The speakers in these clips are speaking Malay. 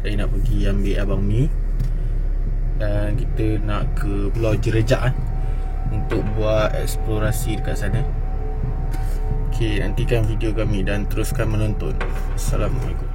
Saya nak pergi ambil Abang Mi dan kita nak ke Pulau Jerejak untuk buat eksplorasi dekat sana. Okay, nantikan video kami dan teruskan menonton. Assalamualaikum.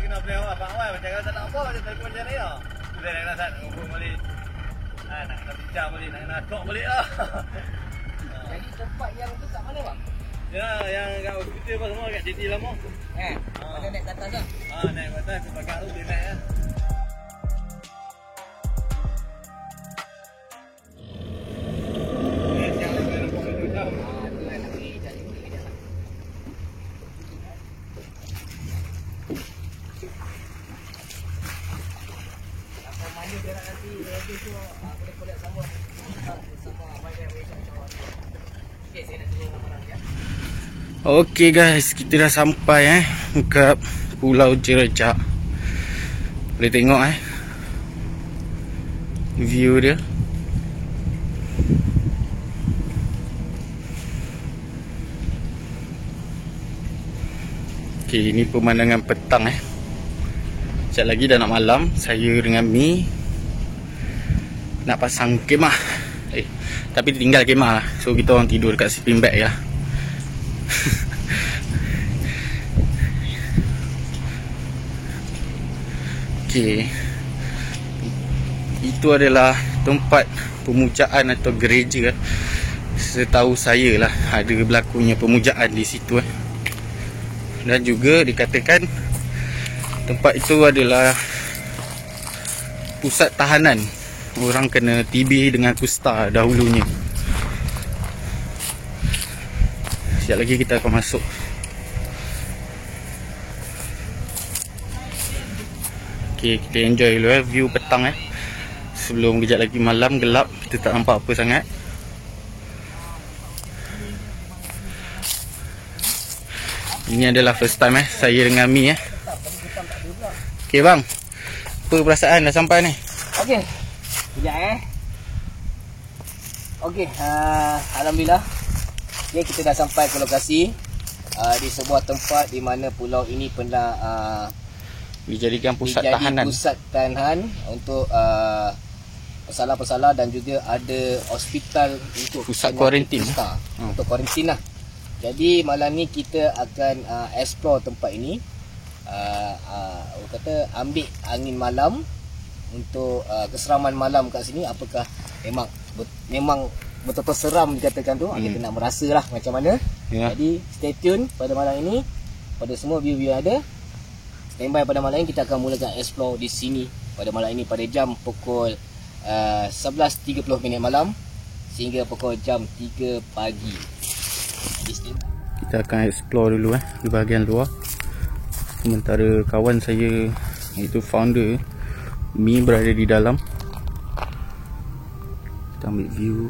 Kena beli awak Abang Wan macam kata tak apa macam telefon macam ni lah. Sudah nak kena sat hubung balik. Nak kena bincang balik, nak kena talk balik lah. Jadi tempat yang tu kat mana bang? Ya, yang kat hospital apa semua kat JT lama. Mana naik ke atas lah? Naik ke atas, pakai tu dia naik lah. Okay guys, kita dah sampai dekat Pulau Jerejak. Boleh tengok view dia. Okay, ini pemandangan petang Sekejap lagi dah nak malam. Saya dengan Mi nak pasang kemah. Tapi tinggal kemah lah. So kita orang tidur dekat sleeping bag lah. Okay, itu adalah tempat pemujaan atau gereja. Setahu saya lah ada berlakunya pemujaan di situ Dan juga dikatakan tempat itu adalah pusat tahanan orang kena TB dengan kusta dahulunya. Sekejap lagi kita akan masuk. Okay, kita enjoy dulu view petang sebelum kejap lagi malam gelap, kita tak nampak apa sangat. Ini adalah first time saya dengan Mi Okay bang, apa perasaan dah sampai ni? Okey. Sekejap Okey, alhamdulillah. Okay, kita dah sampai ke lokasi di sebuah tempat di mana pulau ini pernah dijadikan pusat tahanan untuk pesalah-pesalah dan juga ada hospital untuk pusat kuarantin untuk kuarantin lah. Jadi malam ni kita akan explore tempat ini, kata ambil angin malam untuk keseraman malam kat sini. Apakah memang betul-betul seram dikatakan tu. Kita nak merasa lah macam mana. Jadi stay tune pada malam ini, pada semua view-view ada. Standby pada malam ini, kita akan mulakan explore di sini pada malam ini pada jam pukul 11.30 malam sehingga pukul jam 3 pagi. Kita akan explore dulu di bahagian luar. Sementara kawan saya, iaitu founder Mi, berada di dalam. Kita ambil view.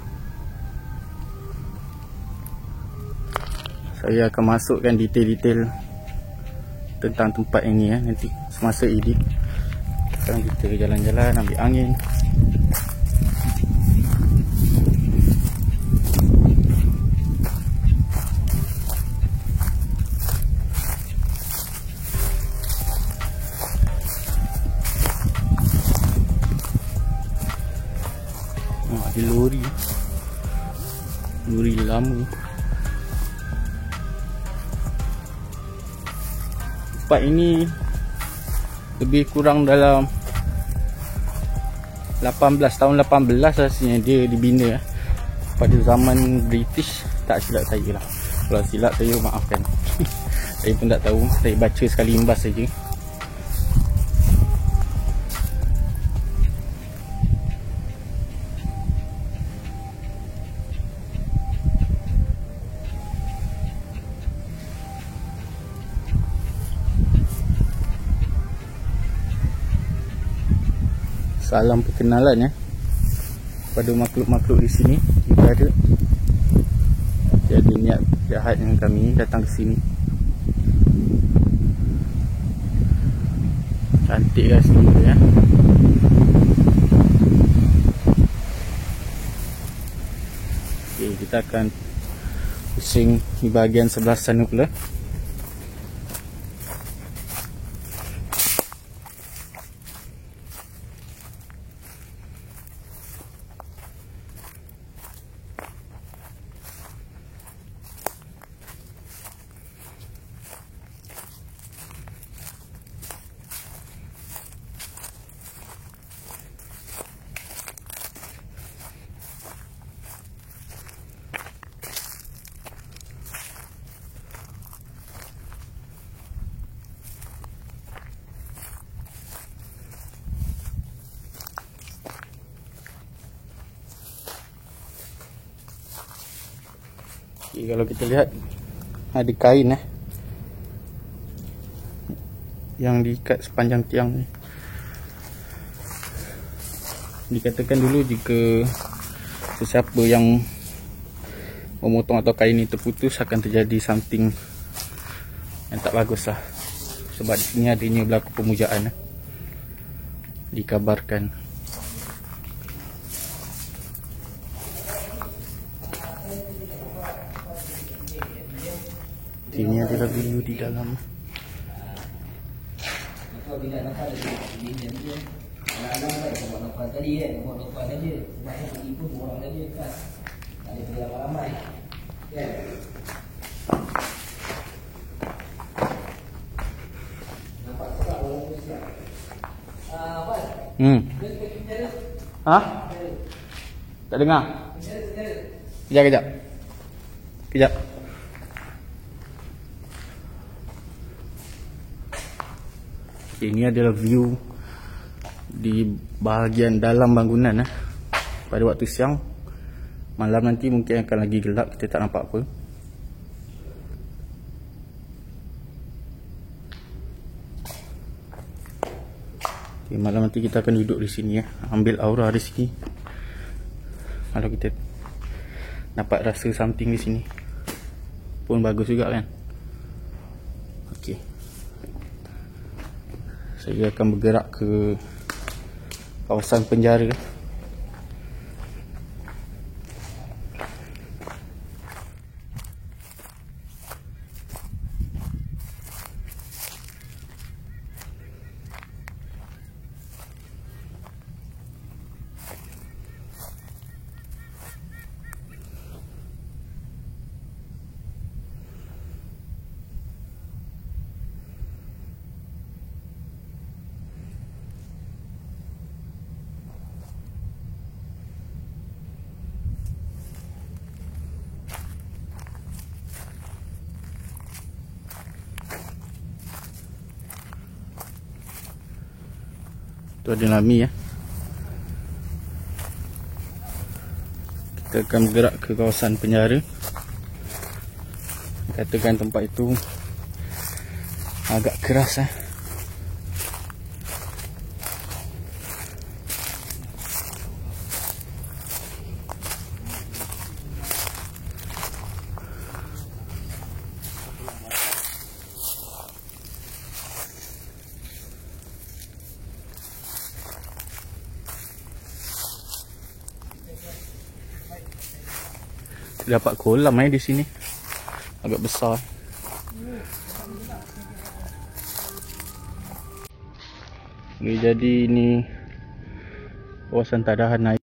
Saya akan masukkan detail-detail tentang tempat ini ya, nanti semasa edit. Sekarang kita jalan-jalan ambil angin. Ada lori lama. Tempat ini lebih kurang dalam tahun 18 rasanya dia dibina pada zaman British, tak silap saya lah. Kalau silap saya maafkan. Saya pun tak tahu, saya baca sekali imbas saja. Salam perkenalan ya pada makhluk-makhluk di sini. Jika ada niat jahat yang kami datang ke sini. Cantik lah sini ya. Okay, kita akan pusing di bahagian sebelah sana pula. Okay, kalau kita lihat ada kain yang diikat sepanjang tiang ni. Dikatakan dulu jika sesiapa yang memotong atau kain ni terputus akan terjadi something yang tak bagus lah. Sebab di sini adanya berlaku pemujaan dikabarkan. Ini adalah view di dalam. Bila nampak di dia anak-anak tak nampak tadi nampak saja sebab pergi pun orang saja kan. Tak ada pergi ramai-ramai. Kan? Nampak serak orang tu siap. Apa? Ha? Tak dengar. Kejap. Okay, ini adalah view di bahagian dalam bangunan pada waktu siang. Malam nanti mungkin akan lagi gelap, kita tak nampak apa. Okay, malam nanti kita akan duduk di sini ambil aura di sini. Kalau kita dapat rasa something di sini pun bagus juga kan. Okey. Saya akan bergerak ke kawasan penjara. Itu ada Lami Kita akan bergerak ke kawasan penjara. Katakan tempat itu agak keras dapat kolam di sini. Agak besar. Okay, jadi ini kawasan tadahan air.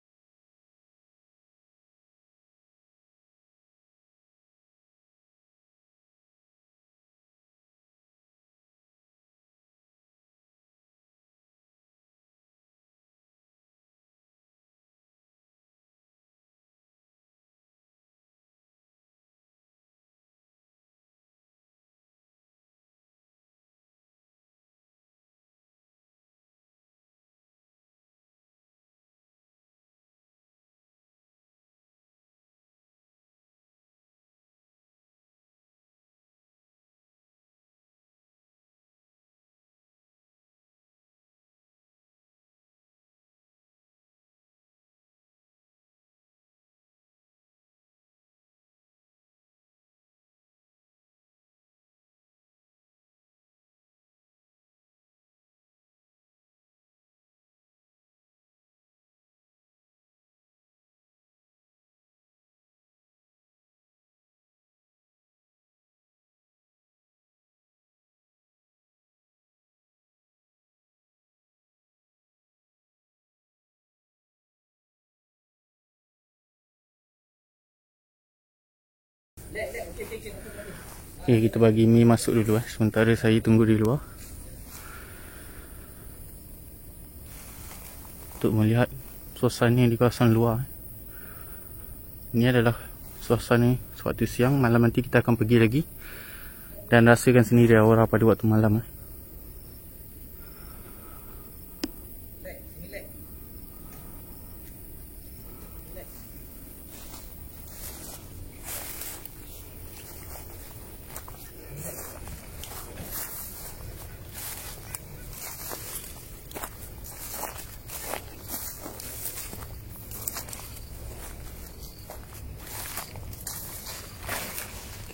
Okay, kita bagi Mi masuk dulu sementara saya tunggu di luar untuk melihat suasana di kawasan luar. Ini adalah suasana sewaktu siang. Malam nanti kita akan pergi lagi dan rasakan sendiri aura pada waktu malam.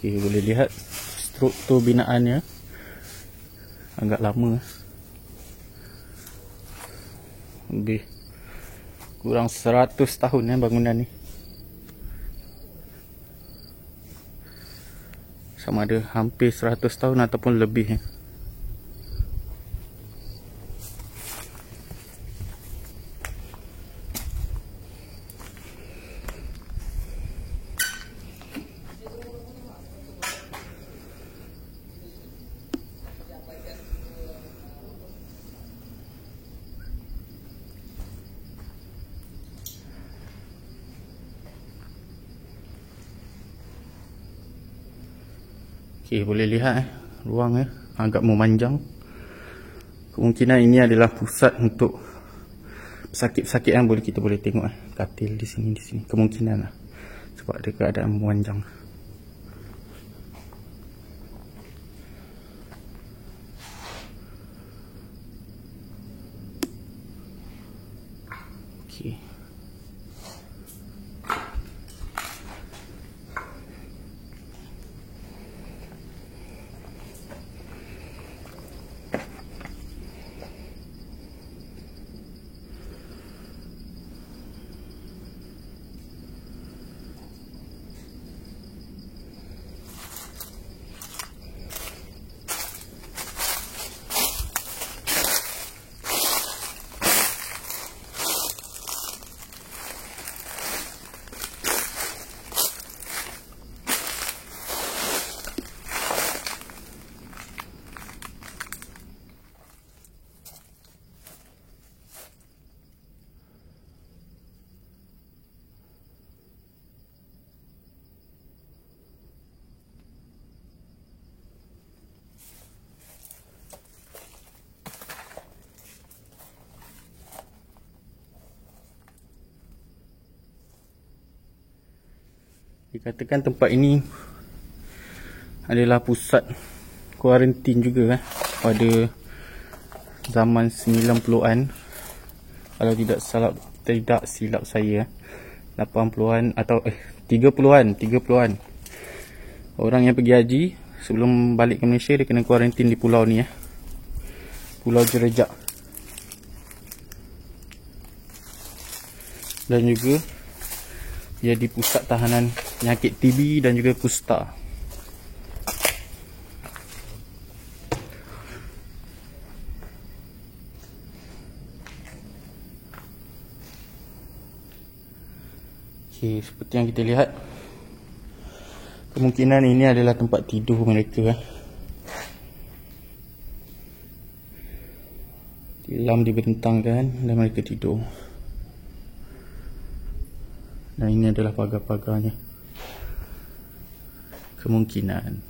Okay, boleh lihat struktur binaannya agak lama, lebih kurang 100 tahun bangunan ni. Sama ada hampir 100 tahun ataupun lebih. Okay, boleh lihat ruang agak memanjang. Kemungkinan ini adalah pusat untuk pesakit-pesakit kita boleh tengok katil di sini kemungkinan sebab ada keadaan memanjang. Okay. Dikatakan tempat ini adalah pusat kuarantin juga pada zaman 90-an. Kalau tidak silap saya 80-an atau 30-an. Orang yang pergi haji sebelum balik ke Malaysia dia kena kuarantin di pulau ni Pulau Jerejak. Dan juga jadi pusat tahanan penyakit TB dan juga kusta. Okey, seperti yang kita lihat, kemungkinan ini adalah tempat tidur mereka. Tilam dibentangkan dan mereka tidur. Dan ini adalah pagar-pagarnya. Kemungkinan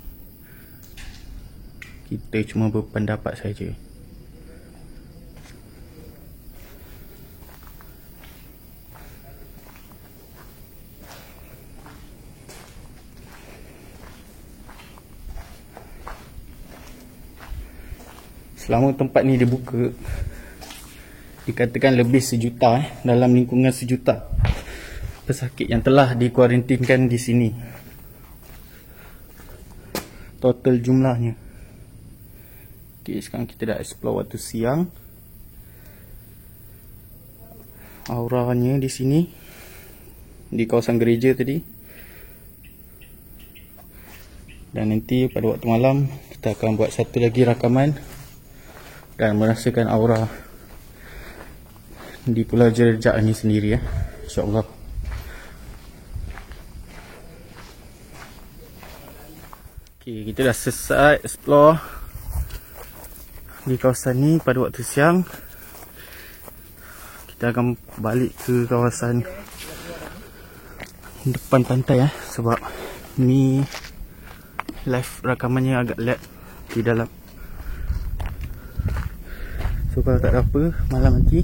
kita cuma berpendapat saja. Selama tempat ni dibuka, dikatakan lebih sejuta dalam lingkungan sejuta pesakit yang telah dikuarantinkan di sini. Total jumlahnya. Okay, sekarang kita dah explore waktu siang. Auranya di sini, di kawasan gereja tadi. Dan nanti pada waktu malam kita akan buat satu lagi rakaman dan merasakan aura di Pulau Jerejak ini sendiri, ya, insyaAllah. Okay, kita dah selesai explore di kawasan ni pada waktu siang. Kita akan balik ke kawasan depan pantai, ya, sebab ni live rakamannya agak lag di dalam. So kalau tak ada apa, malam nanti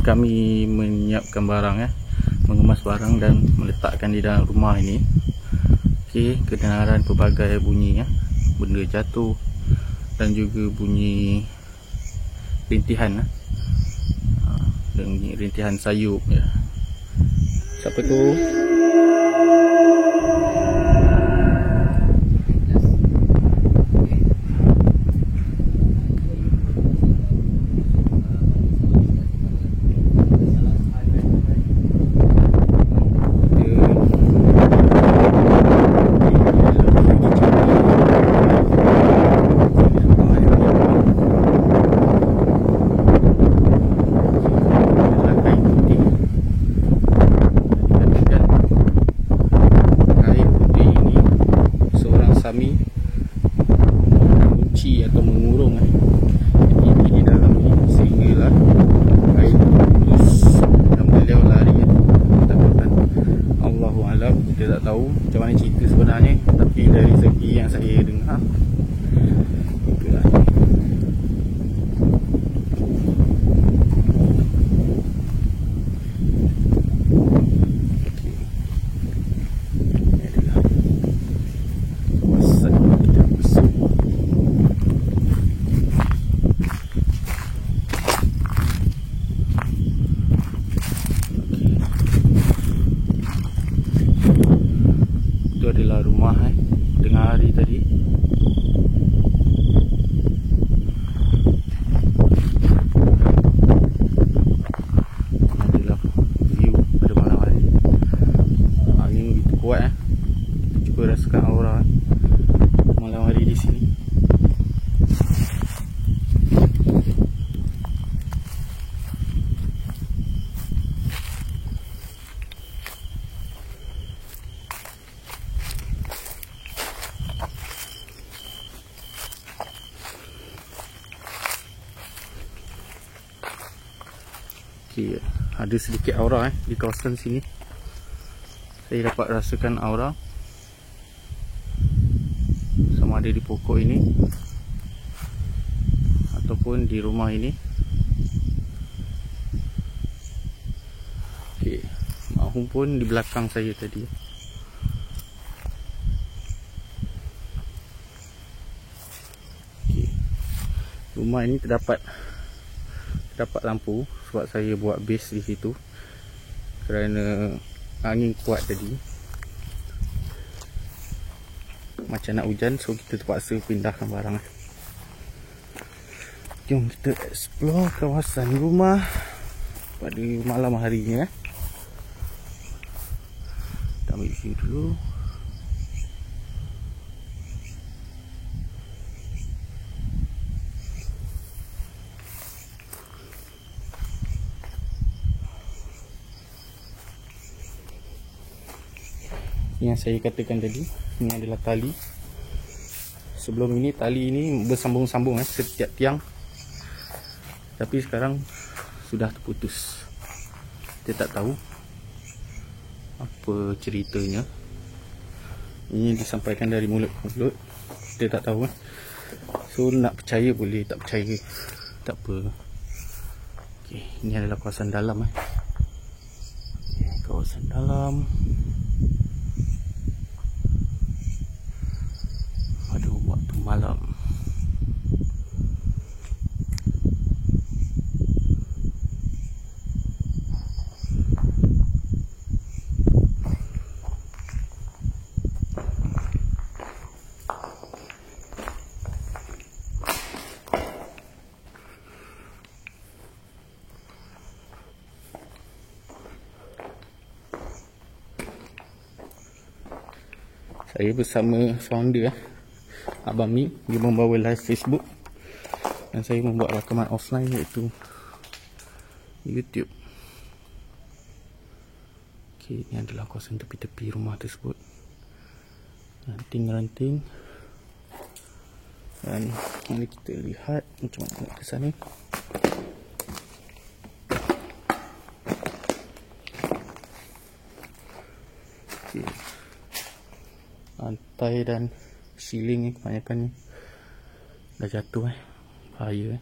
kami menyiapkan barang, ya, mengemas barang dan meletakkan di dalam rumah ini. Okey, kedengaran pelbagai bunyi, ya, benda jatuh dan juga bunyi rintihan, dan bunyi rintihan sayup, ya. Siapa tu? Sami mengunci atau mengurung di dalam ni sehinggalah air terus dan beliau lari, ketakutan. Allahualam, kita tak tahu macam mana cerita sebenarnya, tapi dari segi yang saya dengar itulah. Itu adalah rumah tengah hari tadi. Adalah view pada malam hari. Angin begitu kuat, kita cuba rasakan aura malam hari di sini. Okay, ada sedikit aura di kawasan sini. Saya dapat rasakan aura sama ada di pokok ini ataupun di rumah ini. Okay, Mahum pun di belakang saya tadi. Okay, rumah ini terdapat dapat lampu sebab saya buat base di situ kerana angin kuat tadi, macam nak hujan, so kita terpaksa pindahkan barang. Jom kita explore kawasan rumah pada malam hari ni. Kita ambil view dulu. Yang saya katakan tadi, ini adalah tali. Sebelum ini tali ini bersambung-sambung setiap tiang, tapi sekarang sudah terputus. Kita tak tahu apa ceritanya. Ini disampaikan dari mulut ke mulut, kita tak tahu. So nak percaya boleh, tak percaya tak apa. Okay, ini adalah kawasan dalam. Okay, kawasan dalam pada waktu malam. Saya bersama founder Abang Mi. Dia membawa live Facebook dan saya membuat rakaman offline iaitu YouTube. Okey, ini adalah kawasan tepi-tepi rumah tersebut. Ranting-ranting. Dan mari kita lihat macam mana ke sana. Okey. Lantai dan ceiling ni kebanyakan dah jatuh bahaya.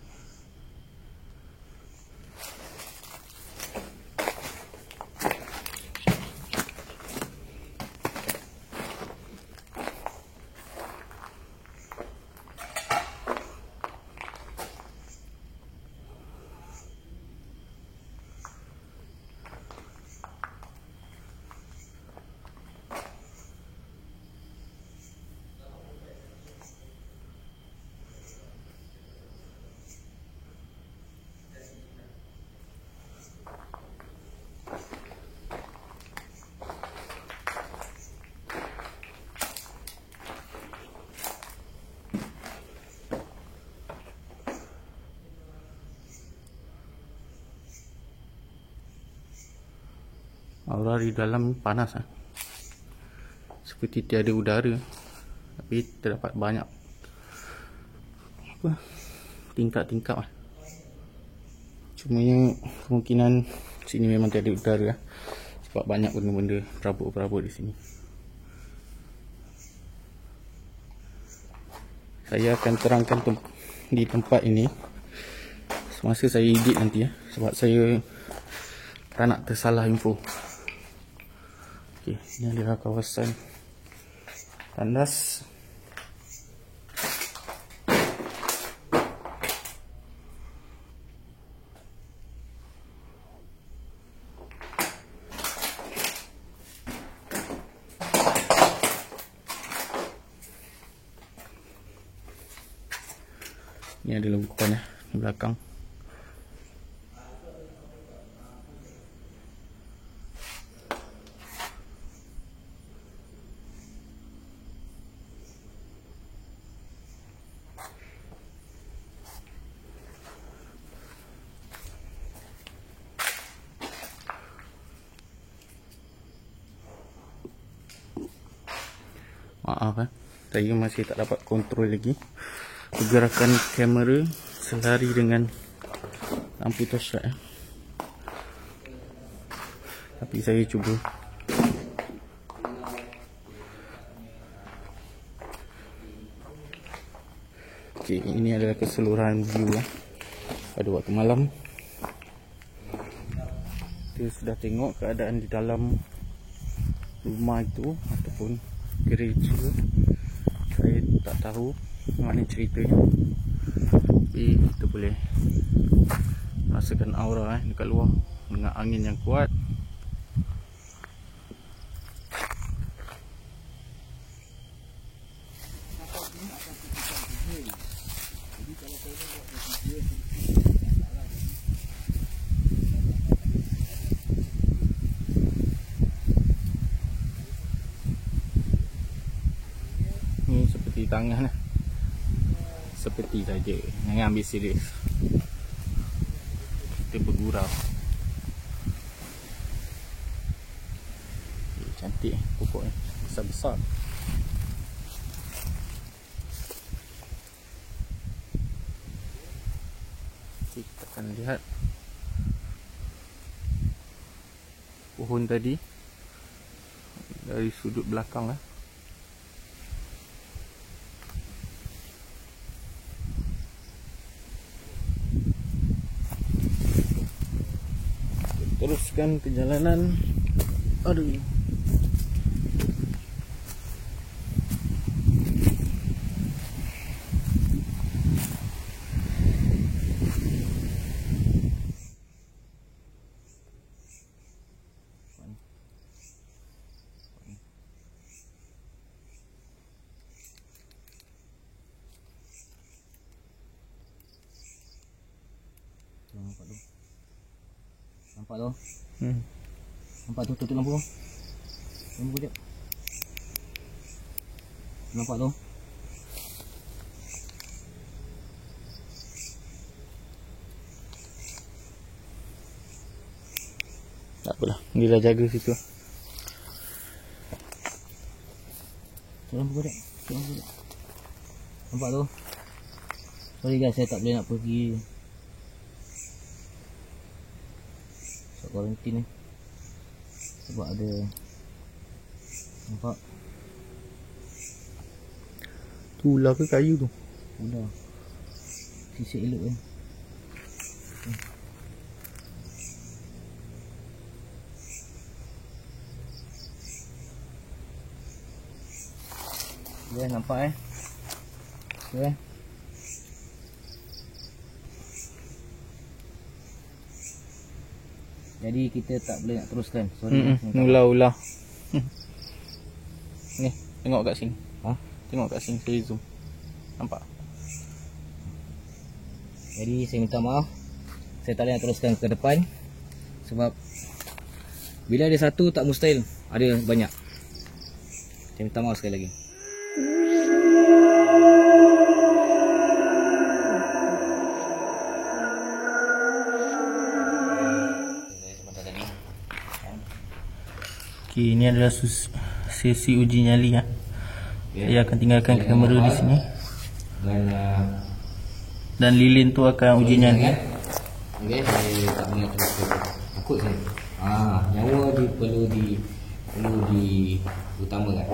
Aura di dalam panas seperti tiada udara, tapi terdapat banyak tingkap-tingkap. Cumanya kemungkinan sini memang tiada udara sebab banyak benda-benda perabot-perabot di sini. Saya akan terangkan di tempat ini semasa saya edit nanti sebab saya tak nak tersalah info. Okey, ini adalah kawasan tandas. Ini adalah hutan di belakang. Maaf saya masih tak dapat kontrol lagi pergerakan kamera selari dengan lampu torchlight tapi saya cuba. Okey, ini adalah keseluruhan view pada waktu malam. Kita sudah tengok keadaan di dalam rumah itu ataupun gereja. Saya tak tahu mana ceritanya, tapi kita boleh Rasakan aura dekat luar dengan angin yang kuat. Ni seperti tangan lah. Seperti saja, jangan ambil serius. Kita bergurau. Cantik pokok ni, besar-besar. Kita akan lihat pohon tadi dari sudut belakang lah. Teruskan perjalanan. Aduh. Nampak tu. Nampak tu. Hmm. Nampak tu, tutup lampu. Lampu sekejap. Nampak tu. Tak apalah, dia dah jaga situ. Tutup lampu sekejap. Tutup lampu sekejap. Nampak tu. Sorry guys, saya tak boleh nak pergi. Kuarantin ni sebab ada, nampak Tu ular ke kayu tu? ular sisik elok kan. Ya, nampak ya. Jadi kita tak boleh nak teruskan. Sorry. Ular-ular. Ni, tengok kat sini. Ha? Tengok kat sini, saya zoom. Nampak? Jadi saya minta maaf. Saya tak boleh nak teruskan ke depan. Sebab bila ada satu tak mustahil ada banyak. Saya minta maaf sekali lagi. Okey, ini adalah sesi uji nyali ya. Saya akan tinggalkan kamera di sini. Dan lilin tu akan uji nyali. Okey, saya tak boleh teruskan. Takut saya. Nyawa perlu diutamakan.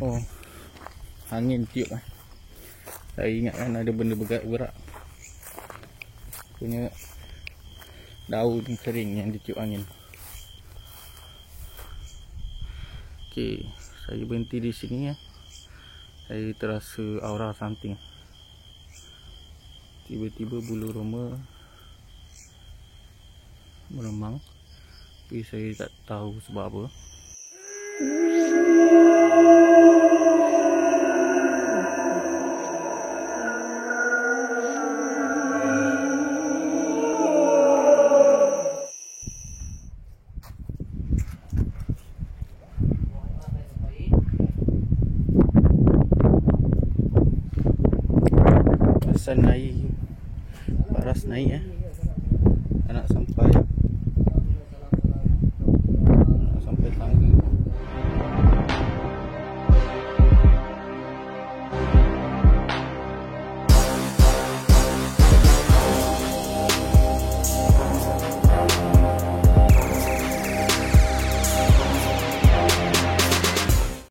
Oh, angin tiup lah. Saya ingat kan ada benda bergerak. Punya daun kering yang ditiup angin. Okey, saya berhenti di sini ya. Saya terasa aura something. Tiba-tiba bulu roma meremang, tapi saya tak tahu sebab apa. Pasal naik, paras naik ya. Tak nak sampai